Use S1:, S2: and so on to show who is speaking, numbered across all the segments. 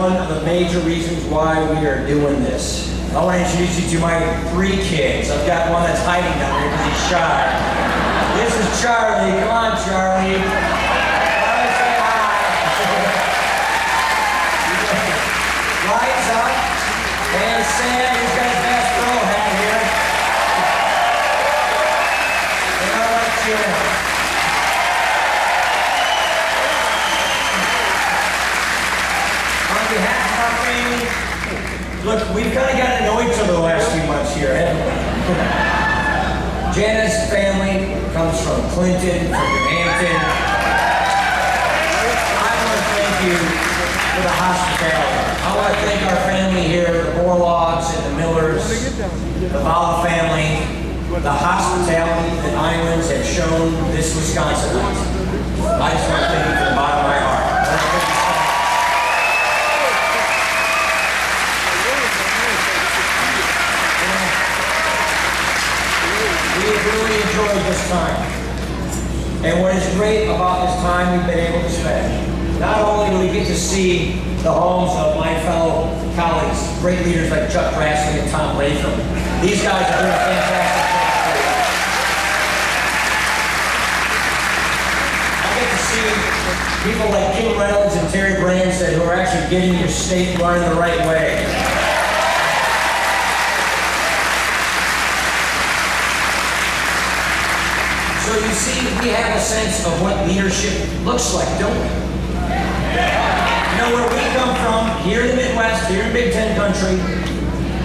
S1: one of the major reasons why we are doing this. I want to introduce you to my 3 kids. I've got one that's hiding down here because he's shy. This is Charlie. Come on, Charlie. Charlie, say hi. Rise up. And Sam, he's got his best girl hat here. And all right, Jim. On behalf of our family, look, we've kind of gotten to know each other the last few months here, haven't we? Jana's family comes from Clinton, from New Hampton. I want to thank you for the hospitality. I want to thank our family here, the Borlaughs and the Millers, the Vala family, the hospitality that Islands have shown this Wisconsinite. I just want to thank you from the bottom of my heart. We have really enjoyed this time. And what is great about this time we've been able to spend, not only do we get to see the homes of my fellow colleagues, great leaders like Chuck Grassley and Tom Latham. These guys are doing fantastic things. I get to see people like Kim Reynolds and Terry Branstad who are actually getting your state running the right way. So you see, we have a sense of what leadership looks like, don't we? You know, where we come from, here in the Midwest, here in Big Ten country,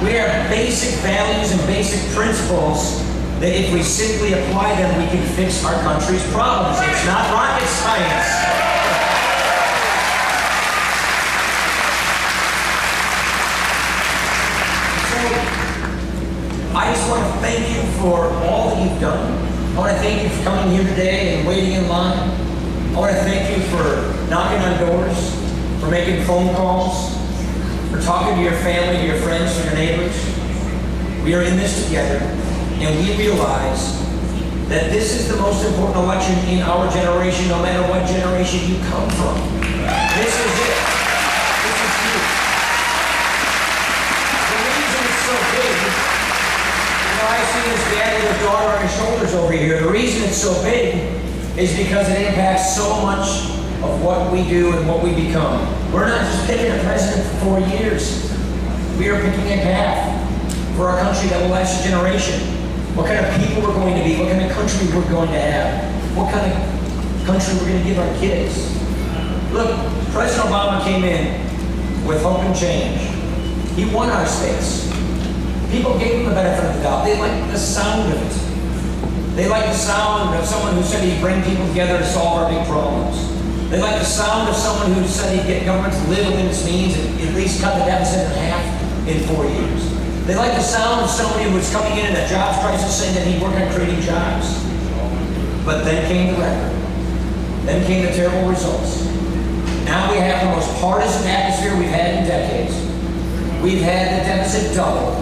S1: we have basic values and basic principles that if we simply apply them, we can fix our country's problems. It's not rocket science. So, I just want to thank you for all that you've done. I want to thank you for coming here today and waiting in line. I want to thank you for knocking on doors, for making phone calls, for talking to your family, to your friends, to your neighbors. We are in this together, and we realize that this is the most important election in our generation, no matter what generation you come from. This is it. This is you. The reason it's so big, I see this dad with his daughter on his shoulders over here. The reason it's so big is because it impacts so much of what we do and what we become. We're not just picking a president for 4 years. We are picking a path for our country that will last a generation. What kind of people we're going to be, what kind of country we're going to have, what kind of country we're going to give our kids. Look, President Obama came in with hope and change. He won our states. People gave him the benefit of the doubt. They liked the sound of it. They liked the sound of someone who said he'd bring people together to solve our big problems. They liked the sound of someone who said he'd get government to live within its means and at least cut the deficit in half in 4 years. They liked the sound of somebody who was coming in a jobs crisis saying that he'd work on creating jobs. But then came the record. Then came the terrible results. Now we have the most partisan atmosphere we've had in decades. We've had the deficit double.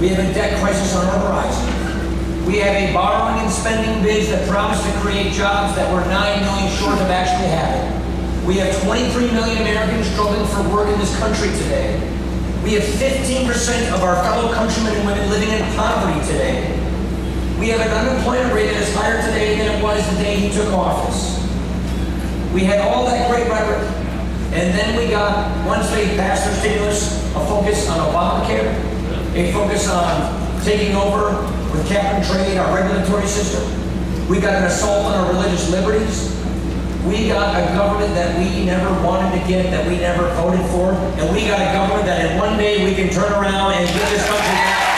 S1: We have a debt crisis on our horizon. We have a borrowing and spending bids that promise to create jobs that we're 9 million short of actually having. We have 23 million Americans struggling for work in this country today. We have 15% of our fellow countrymen and women living in poverty today. We have an unemployment rate that is higher today than it was the day he took office. We had all that great rhetoric, and then we got, once they passed their stimulus, a focus on Obamacare, a focus on taking over with cap and trade our regulatory system. We got an assault on our religious liberties. We got a government that we never wanted to get, that we never voted for, and we got a government that in one day we can turn around and give this country back.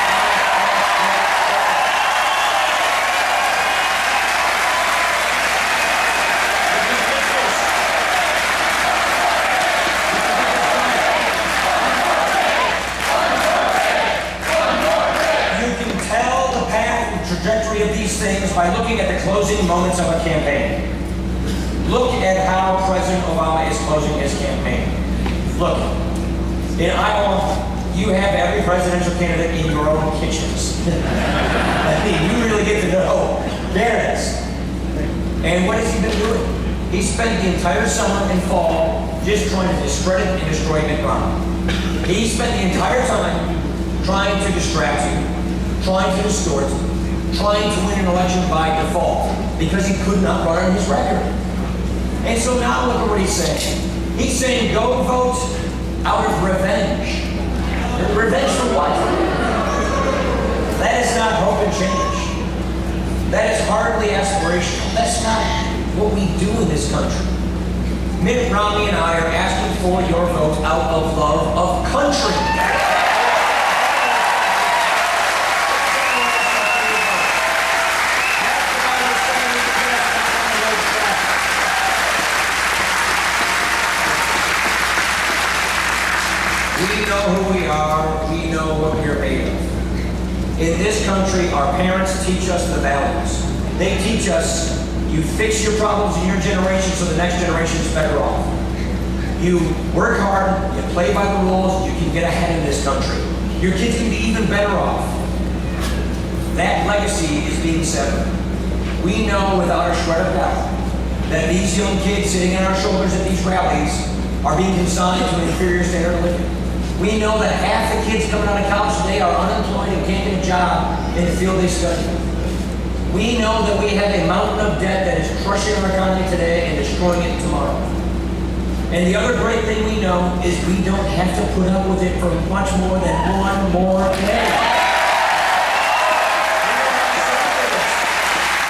S1: Trajectory of these things by looking at the closing moments of a campaign. Look at how President Obama is closing his campaign. Look, in Iowa, you have every presidential candidate in your own kitchens. I mean, you really get to know candidates. And what has he been doing? He spent the entire summer and fall just trying to discredit and destroy Mitt Romney. He spent the entire time trying to distract you, trying to distort, trying to win an election by default, because he could not run on his record. And so now look at what he's saying. He's saying go vote out of revenge. Revenge for what? That is not hope and change. That is hardly aspirational. That's not what we do in this country. Mitt Romney and I are asking for your vote out of love of country. We know who we are. We know what we are made of. In this country, our parents teach us the values. They teach us you fix your problems in your generation so the next generation is better off. You work hard, you play by the rules, you can get ahead in this country. Your kids can be even better off. That legacy is being severed. We know without a shred of doubt that these young kids sitting on our shoulders at these rallies are being consigned to an inferior standard of living. We know that half the kids coming out of college today are unemployed and can't get a job in the field they study. We know that we have a mountain of debt that is crushing our economy today and destroying it tomorrow. And the other great thing we know is we don't have to put up with it for much more than one more day.